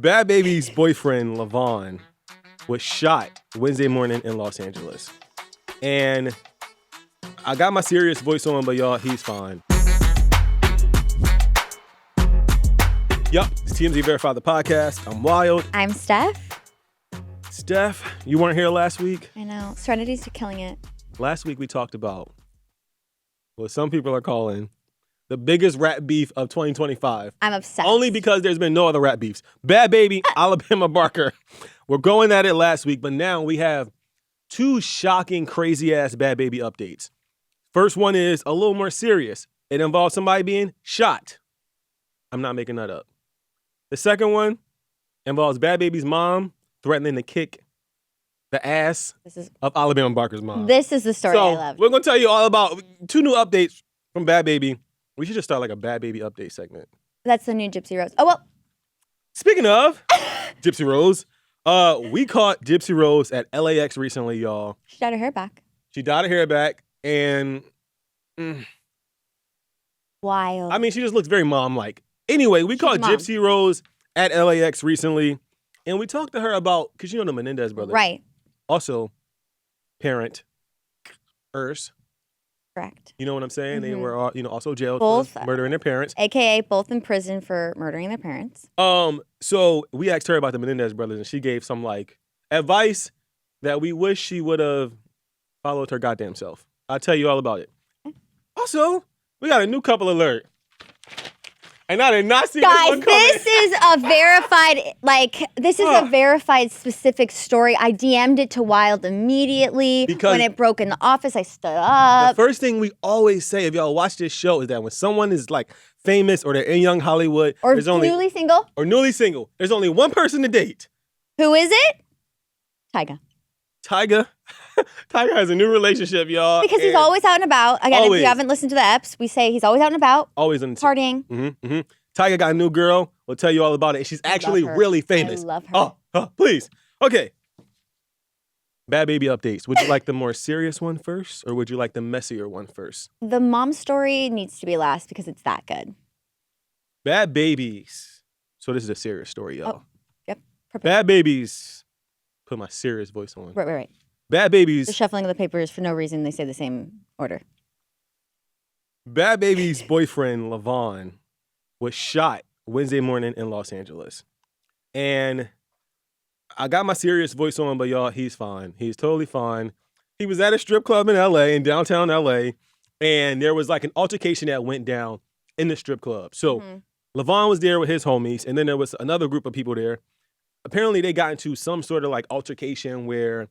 Bhad Bhabie's boyfriend, Vaughn, was shot Wednesday morning in Los Angeles. And I got my serious voice on, but y'all, he's fine. Yup, it's TMZ Verified the podcast. I'm Wyld. I'm Steph. Steph, you weren't here last week? I know. Serenity's killing it. Last week we talked about what some people are calling the biggest rap beef of 2025. I'm obsessed. Only because there's been no other rap beefs. Bhad Bhabie, Alabama Barker. We're going at it last week, but now we have two shocking, crazy-ass Bhad Bhabie updates. First one is a little more serious. It involves somebody being shot. I'm not making that up. The second one involves Bhad Bhabie's mom threatening to kick the ass of Alabama Barker's mom. This is the story I love. We're going to tell you all about two new updates from Bhad Bhabie. We should just start like a Bhad Bhabie update segment. That's the new Gypsy Rose. Oh, well. Speaking of Gypsy Rose, we caught Gypsy Rose at LAX recently, y'all. She dyed her hair back. She dyed her hair back, and Wild. I mean, she just looks very mom-like. Anyway, we caught Gypsy Rose at LAX recently, and we talked to her about, because you know the Menendez brothers. Right. Also, parent, Urs. Correct. You know what I'm saying? They were all, also jailed both, for murdering their parents. AKA both in prison for murdering their parents. So we asked her about the Menendez brothers, and she gave some like advice that we wish she would have followed her goddamn self. I'll tell you all about it. Also, we got a new couple alert. And I did not see this one coming. This is a verified, specific story. I DM'd it to Wyld immediately. Because when it broke in the office, I stood up. The first thing we always say if y'all watch this show is that when someone is like famous or they're in young Hollywood. Or newly single. Or newly single. There's only one person to date. Who is it? Tyga. Tyga has a new relationship, y'all. Because he's always out and about. Again, always. If you haven't listened to the eps, we say he's always out and about. Always in partying. Tyga got a new girl. We'll tell you all about it. She's actually really famous. I love her. Oh, please. Okay. Bhad Bhabie updates. Would you like the more serious one first, or would you like the messier one first? The mom story needs to be last because it's that good. Bhad Bhabie's. So this is a serious story, y'all. Oh, yep. Perfect. Bhad Bhabie's. Put my serious voice on. Right. Bhad Bhabie's. The shuffling of the papers for no reason. They say the same order. Bhad Bhabie's boyfriend, Vaughn, was shot Wednesday morning in Los Angeles. And I got my serious voice on, but y'all, he's fine. He's totally fine. He was at a strip club in LA, in downtown LA, and there was like an altercation that went down in the strip club. So LaVaughn was there with his homies, and then there was another group of people there. Apparently, they got into some sort of like altercation where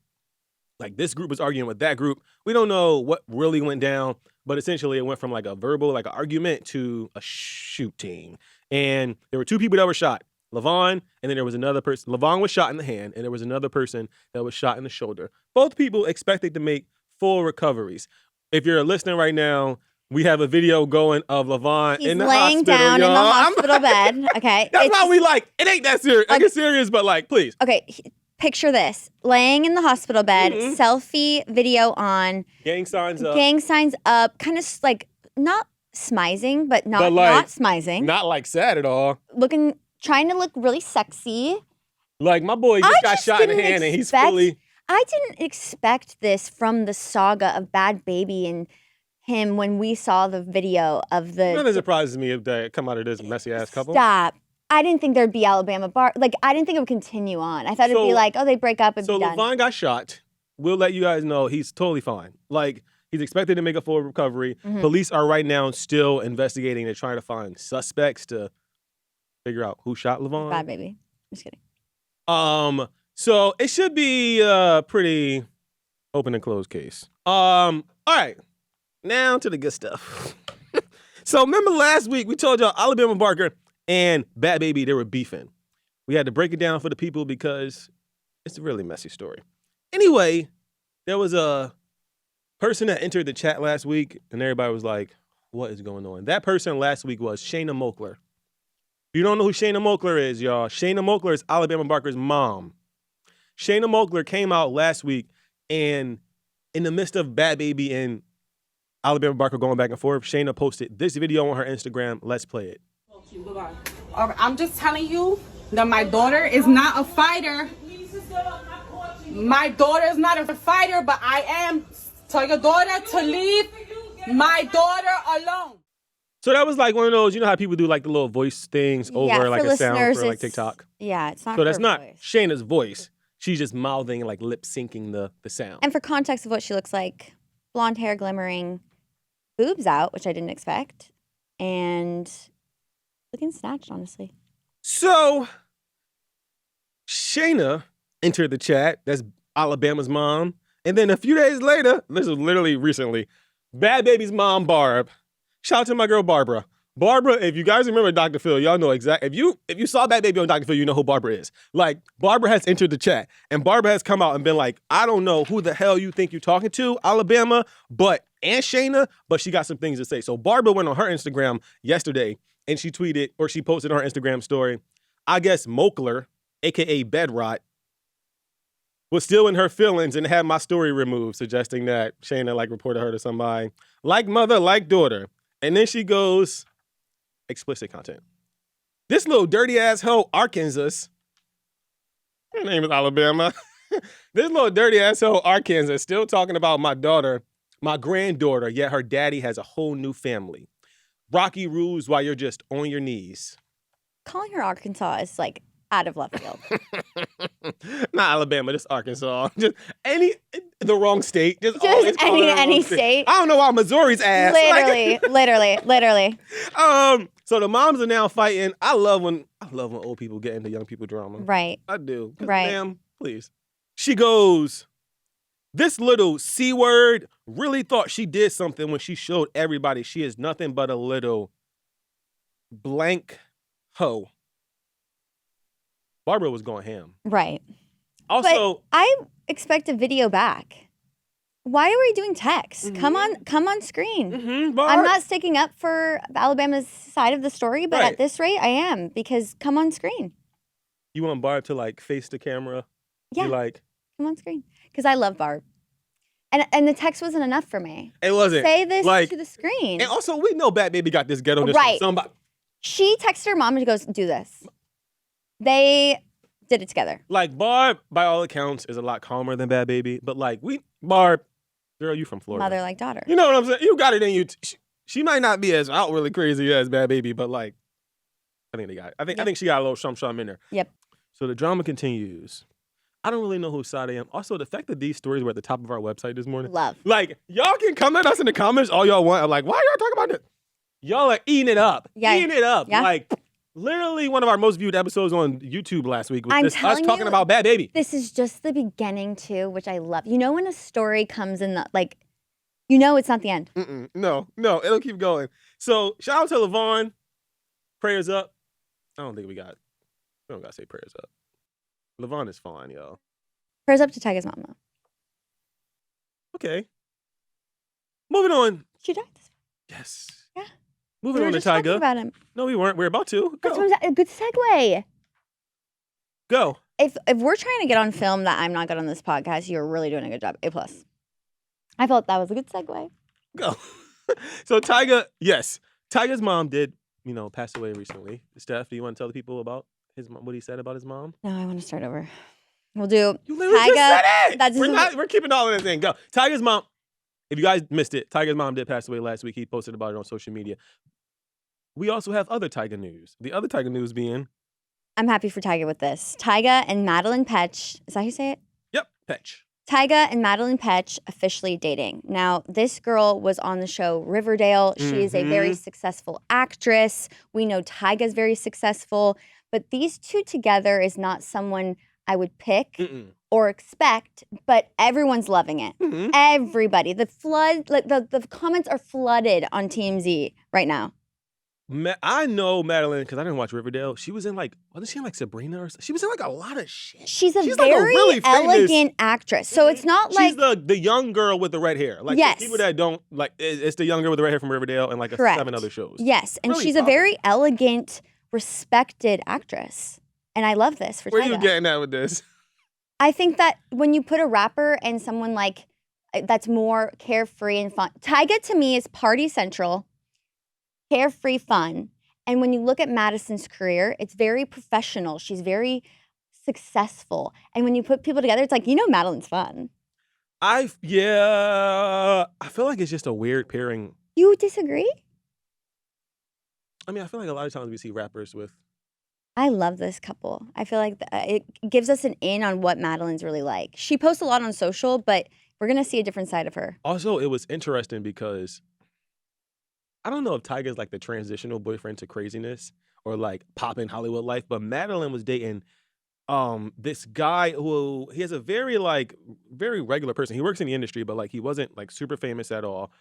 like this group was arguing with that group. We don't know what really went down, but essentially it went from like a verbal, like an argument to a shooting. And there were two people that were shot, LaVaughn, and then there was another person. LaVaughn was shot in the hand, and there was another person that was shot in the shoulder. Both people expected to make full recoveries. If you're listening right now, we have a video going of LaVaughn in the hospital. He's laying down in the hospital bed. Okay. That's why we like, it ain't that serious. I get serious, but like, please. Okay. Picture this. Laying in the hospital bed, selfie video on. Gang signs up. Gang signs up. Kind of like, not smizing, but not smizing. Not like sad at all. Trying to look really sexy. Like my boy just got shot in the hand and he's fully. I didn't expect this from the saga of Bhad Bhabie and him when we saw the video of the. Nothing surprises me if they come out of this messy ass couple. Stop. I didn't think there'd be Alabama bar. Like, I didn't think it would continue on. I thought it'd be like, oh, they break up and be done. So LaVaughn got shot. We'll let you guys know he's totally fine. Like, he's expected to make a full recovery. Police are right now still investigating. They're trying to find suspects to figure out who shot LaVaughn. Bhad Bhabie. Just kidding. So it should be a pretty open and closed case. All right. Now to the good stuff. So remember last week we told y'all Alabama Barker and Bhad Bhabie, they were beefing. We had to break it down for the people because it's a really messy story. Anyway, there was a person that entered the chat last week, and everybody was like, what is going on? That person last week was Shayna Moakler. If you don't know who Shayna Moakler is, y'all, Shayna Moakler is Alabama Barker's mom. Shayna Moakler came out last week, and in the midst of Bhad Bhabie and Alabama Barker going back and forth, Shayna posted this video on her Instagram. Let's play it. All right, I'm just telling you, that my daughter is not a fighter. My daughter is not a fighter, but I am. Tell your daughter to leave my daughter alone. So that was like one of those, you know how people do like the little voice things over like a sound for like TikTok? Yeah, it's not So that's her not voice. Shayna's voice. She's just mouthing and like lip syncing the sound. And for context of what she looks like, blonde hair glimmering, boobs out, which I didn't expect, and looking snatched, honestly. So Shayna entered the chat. That's Alabama's mom. And then a few days later, this was literally recently, Bhad Baby's mom, Barb. Shout out to my girl, Barbara. Barbara, if you guys remember Dr. Phil, y'all know exactly. If you saw Bhad Baby on Dr. Phil, you know who Barbara is. Like, Barbara has entered the chat, and Barbara has come out and been like, I don't know who the hell you think you're talking to, Alabama, and Shayna, but she got some things to say. So Barbara went on her Instagram yesterday, and she tweeted, or she posted on her Instagram story, I guess Mokler, a.k.a. Bedrot, was still in her feelings and had my story removed, suggesting that Shayna, like, reported her to somebody. Like mother, like daughter. And then she goes, explicit content. This little dirty ass hoe, Arkansas. Her name is Alabama. This little dirty ass hoe, Arkansas, still talking about my daughter, my granddaughter, yet her daddy has a whole new family. Rocky rules while you're just on your knees. Calling her Arkansas is like out of left field. Not Alabama, just Arkansas. Just the wrong state. Just any state. I don't know why Missouri's ass. Literally. So the moms are now fighting. I love when old people get into young people drama. Right. I do. Right. Ma'am, please. She goes, this little C word really thought she did something when she showed everybody she is nothing but a little blank hoe. Barbara was going ham. Right. Also, but I expect a video back. Why are we doing text? Mm-hmm. Come on screen. Mm-hmm, I'm not sticking up for Alabama's side of the story, but right. At this rate, I am, because come on screen. You want Barb to like face the camera? Yeah. Be like, come on screen. Because I love Barb. And the text wasn't enough for me. It wasn't. Say this like, to the screen. And also, we know Bhad Baby got this ghetto. Right. Somebody. She texted her mom and goes, do this. They did it together. Like, Barb, by all accounts, is a lot calmer than Bhad Baby. But like, Barb, girl, you from Florida. Mother like daughter. You know what I'm saying? You got it in you. She might not be as outwardly crazy as Bhad Baby, but like, I think they got it. I think she got a little shum in there. Yep. So the drama continues. I don't really know whose side I am. Also, the fact that these stories were at the top of our website this morning. Love. Like, y'all can come at us in the comments all y'all want. I'm like, why y'all talking about this? Y'all are eating it up. Yeah. Eating it up. Yeah. Like, literally one of our most viewed episodes on YouTube last week was us talking you, about Bhad Baby. This is just the beginning too, which I love. You know when a story comes in the, like, you know it's not the end. No, it'll keep going. So shout out to Vaughn. Prayers up. I don't think we don't gotta say prayers up. Vaughn is fine, y'all. Prayers up to Tyga's mom though. Okay. Moving on. She died this week. Yes. Yeah. Moving We on were to just talking Tyga. about him. No, we weren't. We're about to. That's Go. what I'm saying. A good segue. Go. If we're trying to get on film that I'm not good on this podcast, you're really doing a good job. A+. I felt that was a good segue. Go. So Tyga, yes. Tyga's mom did, pass away recently. Steph, do you want to tell the people about what he said about his mom? No, I want to start over. We'll do You literally Tyga. just said it! We're keeping all of this in. Go. Tyga's mom, if you guys missed it, Tyga's mom did pass away last week. He posted about it on social media. We also have other Tyga news. The other Tyga news being... I'm happy for Tyga with this. Tyga and Madelaine Petsch. Is that how you say it? Yep, Petsch. Tyga and Madelaine Petsch officially dating. Now, this girl was on the show Riverdale. She is a very successful actress. We know Tyga's very successful. But these two together is not someone I would pick or expect, but everyone's loving it. Everybody. The comments are flooded on TMZ right now. I know Madelaine because I didn't watch Riverdale. She was in wasn't she in Sabrina or something? She was in a lot of shit. She's a very really elegant actress. So it's not like... She's the young girl with the red hair. Yes. The people that don't, it's the young girl with the red hair from Riverdale and Correct. 7 other shows. Yes, and Really she's a popular. very elegant, respected actress. And I love this for Where Tyga. you getting at with this? I think that when you put a rapper and someone that's more carefree and fun, Tyga to me is party central, carefree fun, And when you look at Madison's career, it's very professional. She's very successful. And when you put people together, it's like, Madelaine's fun. I feel like it's just a weird pairing. You disagree? I mean, I feel like a lot of times we see rappers with. I love this couple. I feel like it gives us an in on what Madelaine's really like. She posts a lot on social, but we're going to see a different side of her. Also, it was interesting because I don't know if Tyga's like the transitional boyfriend to craziness or like poppin' Hollywood life, but Madelaine was dating this guy who he has a very regular person. He works in the industry, but like he wasn't like super famous at all.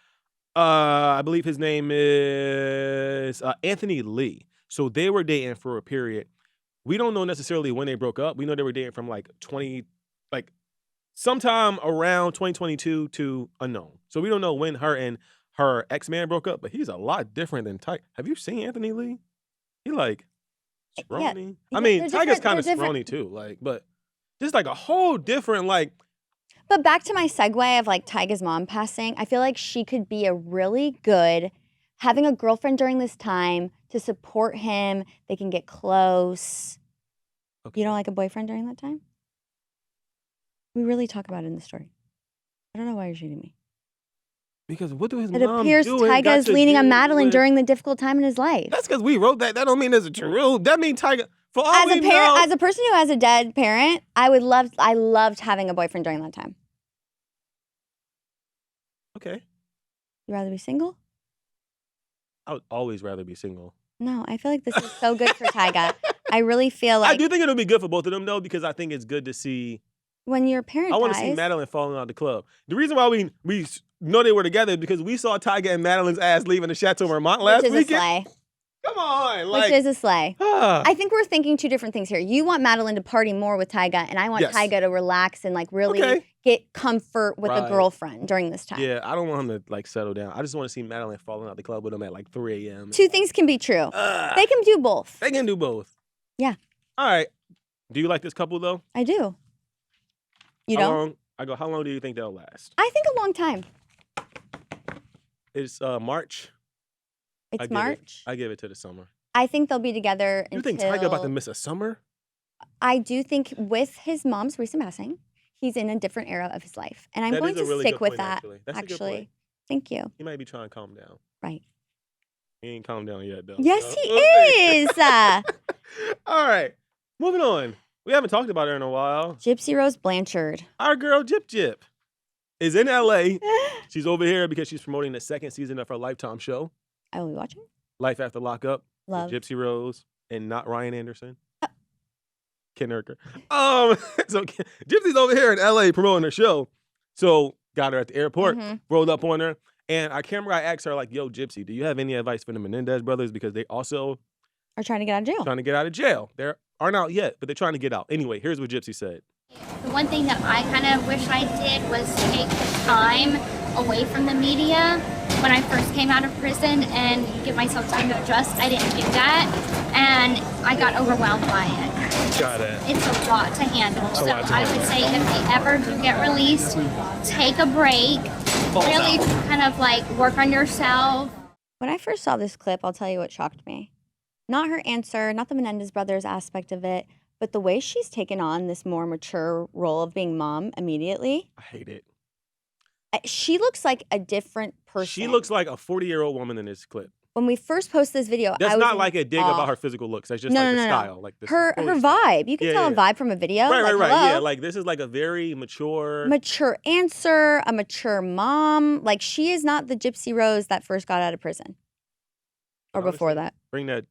I believe his name is Anthony Lee. So they were dating for a period. We don't know necessarily when they broke up. We know they were dating from sometime around 2022 to unknown. So we don't know when her and her ex-man broke up, but he's a lot different than Tyga. Have you seen Anthony Lee? He like scrawny. Yeah, I mean, Tyga's kind of scrawny too, but just like a whole different But back to my segue of like Tyga's mom passing, I feel like she could be a really good having a girlfriend during this time to support him. They can get close. Okay. You don't like a boyfriend during that time? We really talk about it in the story. I don't know why you're shooting me. Because what do his It mom appears do? Tyga is leaning on Madelaine during the difficult time in his life. That's because we wrote that. That don't mean there's a true. That means Tyga. For all we know, as a person who has a dead parent, I loved having a boyfriend during that time. Okay. You rather be single? I would always rather be single. No, I feel like this is so good for Tyga. I really feel like I do think it'll be good for both of them though, because I think it's good to see. When your parent dies. I want to see Madelaine falling out of the club. The reason why we know they were together is because we saw Tyga and Madelaine's ass leaving the Chateau Marmont last weekend. Which is a slay. Come on. Which is a slay. I think we're thinking two different things here. You want Madelaine to party more with Tyga, and I want Tyga to relax and like really get comfort with a girlfriend during this time. Yeah, I don't want him to like settle down. I just want to see Madelaine falling out of the club with him at like 3 a.m. Two things can be true. They can do both. They can do both. Yeah. All right. Do you like this couple though? I do. You don't? How long do you think they'll last? I think a long time. It's March. It's March? I give it to the summer. I think they'll be together You think Tyga about to miss a summer? I do think with his mom's recent passing, he's in a different era of his life. And I'm going to stick with that, actually. Thank you. He might be trying to calm down. Right. He ain't calmed down yet, though. Yes, he is. All right. Moving on. We haven't talked about her in a while. Gypsy Rose Blanchard. Our girl, Gyp, is in L.A. She's over here because she's promoting the second season of her Lifetime show. I will be watching. Life After Lockup. Love. Gypsy Rose and not Ryan Anderson. Ken Urker. So Gypsy's over here in L.A. promoting her show. So got her at the airport, rolled up on her. And our camera guy asked her, like, yo, Gypsy, do you have any advice for the Menendez brothers? Because they also are trying to get out of jail. They aren't out yet, but they're trying to get out. Anyway, here's what Gypsy said. The one thing that I kind of wish I did was take the time away from the media when I first came out of prison and give myself time to adjust. I didn't do that, and I got overwhelmed by it. Got it. It's a lot to handle. So I would say if they ever do get released, take a break, really kind of like work on yourself. When I first saw this clip, I'll tell you what shocked me. Not her answer, not the Menendez brothers aspect of it, but the way she's taken on this more mature role of being mom immediately. I hate it. She looks like a different person. She looks like a 40-year-old woman in this clip. When we first posted this video, that's not like a dig about her physical looks. That's just the style. Like this her vibe. You can tell a vibe from a video. Right. Hello. Yeah, like this is like a very mature answer, a mature mom. Like she is not the Gypsy Rose that first got out of prison. Or before that. Bring that.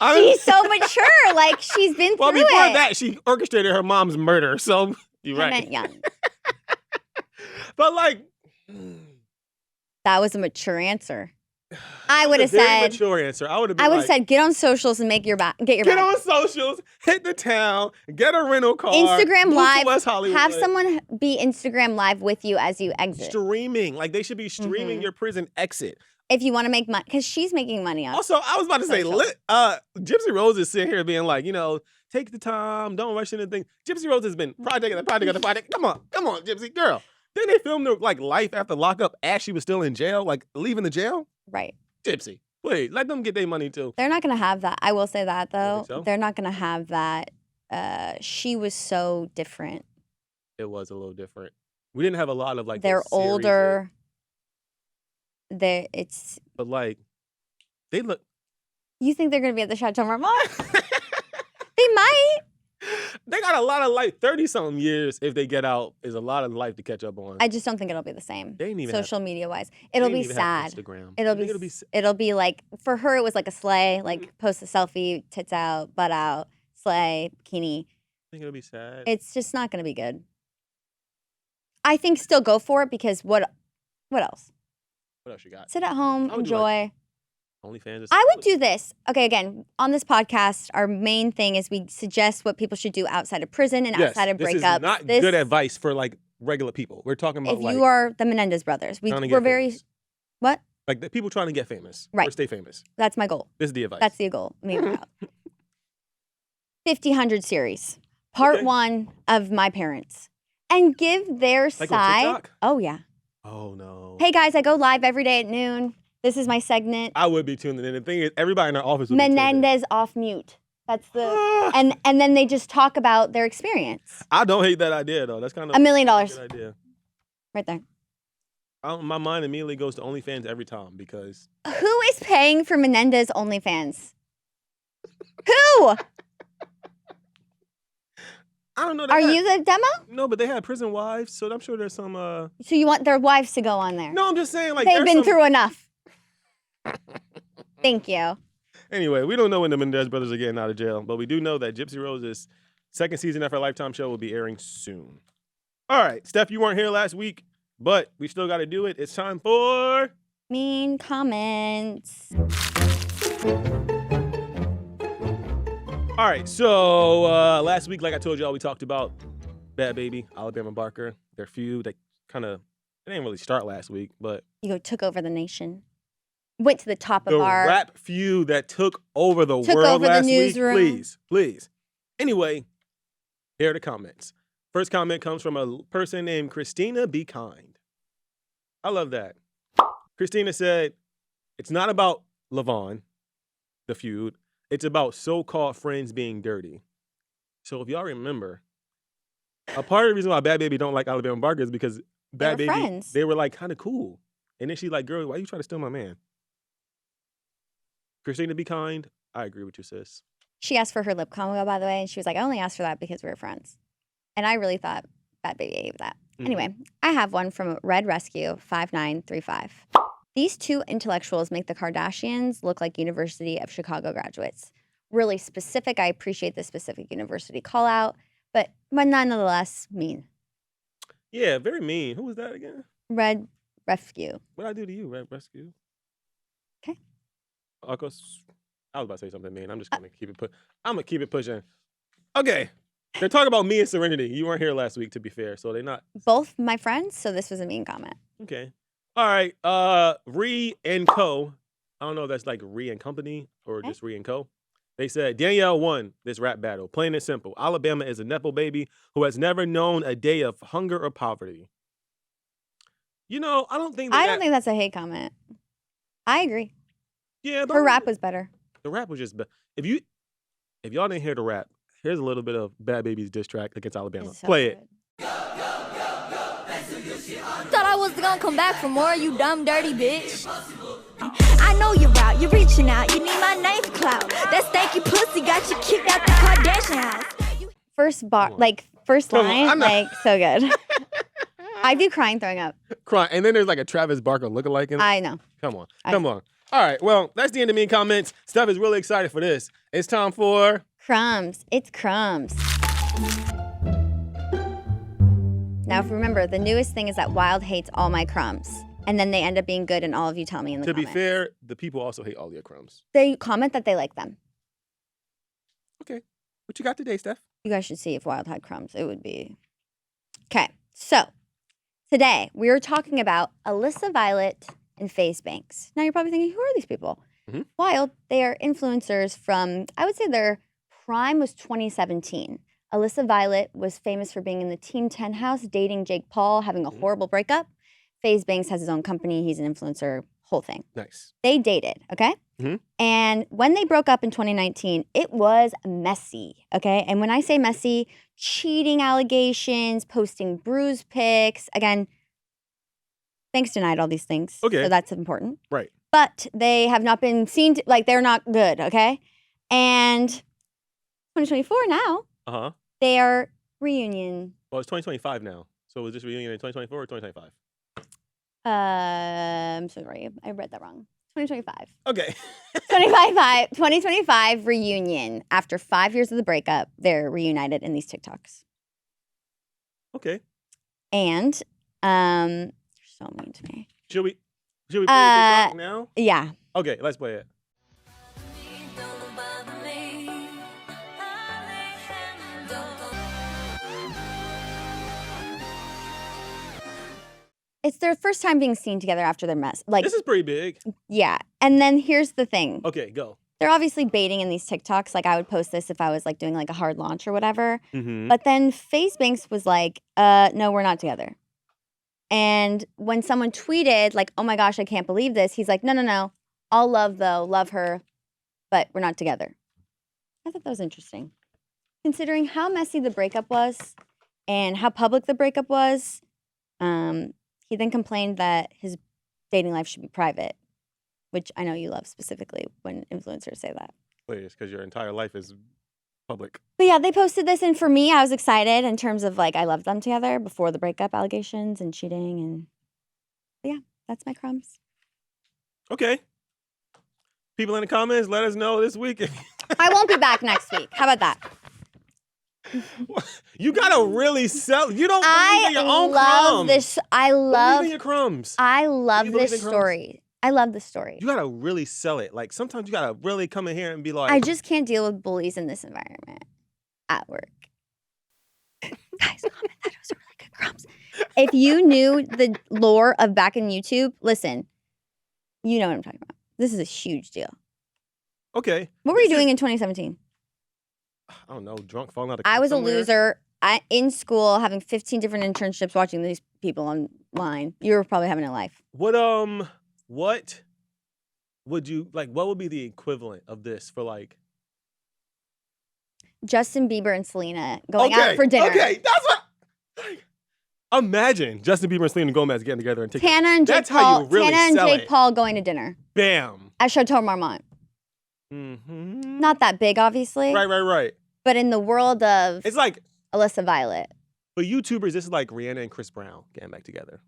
She's so mature. Like she's been through it. Well, before that, she orchestrated her mom's murder. So you're right. I meant young. But like, that was a mature answer. I would have said mature answer. I would have. I would have said get on socials and get your bag. Get on socials, hit the town, get a rental car, Instagram Live, West Hollywood. Have someone be Instagram Live with you as you exit. Streaming, like they should be streaming your prison exit. If you want to make money, because she's making money on. Also, I was about to say, Gypsy Rose is sitting here being like, take the time, don't rush into things. Gypsy Rose has been project after project. Come on, Gypsy girl. Then they filmed her like Life After Lockup as she was still in jail, like leaving the jail. Right. Gypsy. Please, let them get their money too. They're not going to have that. I will say that, though. so? They're not going to have that. She was so different. It was a little different. We didn't have a lot of like. They're those series older. But like, they look. You think they're going to be at the Chateau Marmont? They might. They got a lot of life. 30-something years, if they get out, is a lot of life to catch up on. I just don't think it'll be the same. They ain't even social media wise. It'll be sad. Instagram. It'll be like, for her, it was like a sleigh, like post a selfie, tits out, butt out, sleigh, bikini. I think it'll be sad. It's just not going to be good. I think still go for it because what else? What else you got? Sit at home, enjoy. OnlyFans. I would do this. Okay, again, on this podcast, our main thing is we suggest what people should do outside of prison and outside of breakups. This is not good advice for like regular people. We're talking about if you are the Menendez brothers. We're very famous. What? Like the people trying to get famous. Right. Or stay famous. That's my goal. This is the advice. That's the goal. Me proud. 50-100 series. Part 1 of My Parents. And give their like side. On TikTok? Oh yeah. Oh no. Hey guys, I go live every day at noon. This is my segment. I would be tuning in. The thing is, everybody in our office would Menendez off mute. That's the and then they just talk about their experience. I don't hate that idea though. That's kind of $1 million. good idea. Right there. My mind immediately goes to OnlyFans every time because who is paying for Menendez OnlyFans? Who? I don't know. Are you the demo? No, but they had prison wives, so I'm sure there's some. So you want their wives to go on there? No, I'm just saying like they've been through enough. Thank you. Anyway, we don't know when the Menendez brothers are getting out of jail, but we do know that Gypsy Rose's second season of her Lifetime show will be airing soon. All right, Steph, you weren't here last week, but we still got to do it. It's time for mean comments. All right, so last week, like I told y'all, we talked about Bhad Bhabie, Alabama Barker, their feud. They it didn't really start last week, but Took over the nation. Went to the top of the our rap feud that took over the world last week. Please. Anyway, here are the comments. First comment comes from a person named Christina Be Kind. I love that. Christina said, it's not about Vaughn, the feud. It's about so-called friends being dirty. So if y'all remember, a part of the reason why Bhad Bhabie don't like Alabama Barker is because Bhad Bhabie, friends. They were like kind of cool. And then she's like, girl, why you trying to steal my man? Christina Be Kind, I agree with you, sis. She asked for her lip combo, by the way, and she was like, I only asked for that because we were friends. And I really thought Bhad Bhabie gave that. Anyway, I have one from Red Rescue 5935. These two intellectuals make the Kardashians look like University of Chicago graduates. Really specific. I appreciate the specific university call out, but nonetheless mean. Yeah, very mean. Who was that again? Red Rescue. What'd I do to you, Red Rescue? Okay. I was about to say something mean. I'm just gonna keep it I'm gonna keep it pushing. Okay. They're talking about me and Serenity. You weren't here last week, to be fair, so they're not both my friends, so this was a mean comment. Okay. All right. Ree and Co. I don't know if that's like Ree and Company or just Ree and Co. They said Danielle won this rap battle. Plain and simple. Alabama is a Nepo baby who has never known a day of hunger or poverty. You know, I don't think think that's a hate comment. I agree. Yeah, her rap was better. The rap was just better. If y'all didn't hear the rap, here's a little bit of Bhad Bhabie's diss track against Alabama. So Play good. it. Thought I was gonna come back for more, you dumb, dirty bitch. I know you're out, you're reaching out, you need my knife clout. That stanky pussy got you kicked out the Kardashian house. First line, so good. I'd be crying, throwing up. Crying. And then there's like a Travis Barker lookalike in it. I know. Come on. All right, well, that's the end of mean comments. Steph is really excited for this. It's time for Crumbs. It's Crumbs. Now, remember, the newest thing is that Wyld hates all my crumbs. And then they end up being good, and all of you tell me in the comments. To be fair, the people also hate all your crumbs. They comment that they like them. Okay. What you got today, Steph? You guys should see if Wyld had crumbs. It would be... Okay, so today we are talking about Alyssa Violet and FaZe Banks. Now, you're probably thinking, who are these people? Mm-hmm. Wyld, they are influencers from, I would say their prime was 2017. Alyssa Violet was famous for being in the Team 10 house, dating Jake Paul, having a horrible breakup. FaZe Banks has his own company. He's an influencer, whole thing. Nice. They dated, okay? Mhm. And when they broke up in 2019, it was messy, okay? And when I say messy, cheating allegations, posting bruise pics. Again, Banks denied all these things. Okay. So that's important. Right. But they have not been seen, they're not good, okay? And 2024 now, Uh-huh. they are reunion. Well, it's 2025 now. So was this reunion in 2024 or 2025? I'm sorry, I read that wrong. 2025. Okay. 2025 reunion. After 5 years of the breakup, they're reunited in these TikToks. Okay. And you're so mean to me. Should we play the TikTok now? Yeah. Okay, let's play it. It's their first time being seen together after their mess. Like, This is pretty big. yeah. And then here's the thing. Okay, go. They're obviously baiting in these TikToks. Like, I would post this if I was like doing like a hard launch or whatever. Mm-hmm. But then FaZe Banks was like, no, we're not together. And when someone tweeted like, oh my gosh, I can't believe this. He's like, no. All love though, love her, but we're not together. I thought that was interesting. Considering how messy the breakup was and how public the breakup was, he then complained that his dating life should be private, which I know you love specifically when influencers say that. Wait, it's because your entire life is public. But yeah, they posted this, and for me, I was excited in terms of like I loved them together before the breakup allegations and cheating, and yeah, that's my crumbs. Okay. People in the comments, let us know this week. I won't be back next week. How about that? You gotta really sell. You don't believe in your own love crumbs. this. Believe in your crumbs. I love You believe this in crumbs? story. I love this story. You gotta really sell it. Like sometimes you gotta really come in here and be like, I just can't deal with bullies in this environment at work. Guys, comment that it was a really good crumbs. If you knew the lore of back in YouTube, listen, you know what I'm talking about. This is a huge deal. okay. What were you doing in 2017? I don't know, drunk, falling out of I was somewhere. a loser. In school, having 15 different internships, watching these people online. You were probably having a life. What would you like? What would be the equivalent of this for like? Justin Bieber and Selena going out for dinner. Okay, that's what. Imagine Justin Bieber and Selena Gomez getting together and taking. Tana and Jake That's Paul. how you really Tana and sell Jake it. Paul going to dinner Bam. at Chateau Marmont. Mm-hmm. Not that big, obviously. Right. But in the world of It's like Alyssa Violet, for YouTubers, this is like Rihanna and Chris Brown getting back together.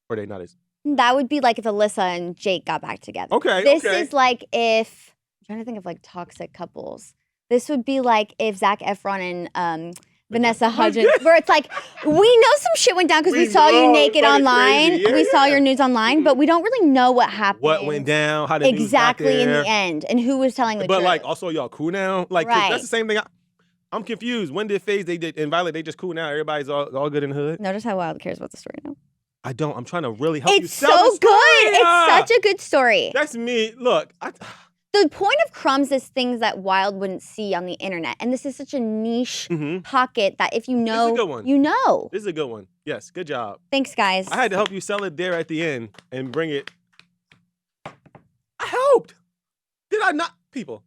Or they not as that would be like if Alyssa and Jake got back together. okay. This okay. is like if I'm trying to think of like toxic couples. This would be like if Zac Efron and Vanessa Hudgens, where it's like, we know some shit went down because we saw you naked online. Crazy. Yeah, we saw your nudes online, but we don't really know what happened. What went down? How did exactly in the end, and who was telling the But truth. like, also y'all cool now? Like, 'cause Right. that's the same thing. I'm confused. When did FaZe they did and Violet they just cool now? Everybody's all good in the hood. Notice how Wyld cares about the story now. I don't. I'm trying to really help you It's sell so the story. good. It's such a good story. That's me. Look, The point of crumbs is things that Wyld wouldn't see on the internet, and this is such a niche pocket that if you know, This is a good one. you know. this is a good one. Yes, good job. Thanks, guys. I had to help you sell it there at the end and bring it. I helped. Did I not? People.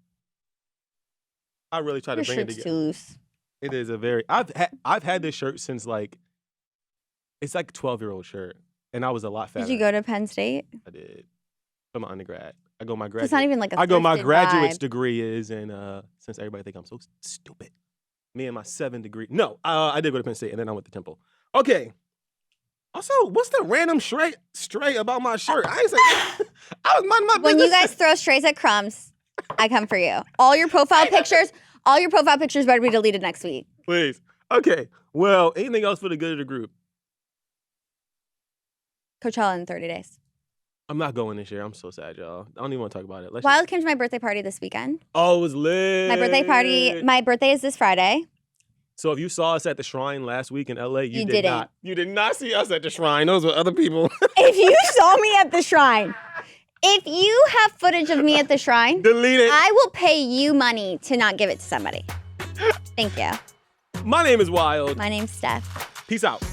I really tried Your to bring it shirt's together. too loose. It is a very. I've had this shirt since like. It's like a 12-year-old shirt, and I was a lot fatter. Did you go to Penn State? I did. For my undergrad. I go my So graduate. it's not even like a I go my thrifted graduate's vibe. degree is in since everybody think I'm so stupid. Me and my 7 degree. No, I did go to Penn State and then I went to Temple. Okay. Also, what's the random stray about my shirt? I ain't say I was minding my business. When you guys throw strays at crumbs, I come for you. All your profile pictures better be deleted next week. Please. Okay. Well, anything else for the good of the group? Coachella in 30 days. I'm not going this year. I'm so sad, y'all. I don't even want to talk about it. Wyld came to my birthday party this weekend. Oh, it was lit. My birthday is this Friday. So if you saw us at the Shrine last week in LA, you did didn't. not. You did not see us at the Shrine. Those were other people. If you saw me at the shrine, if you have footage of me at the shrine, Delete it. I will pay you money to not give it to somebody. Thank you. My name is Wyld. My name's Steph. Peace out.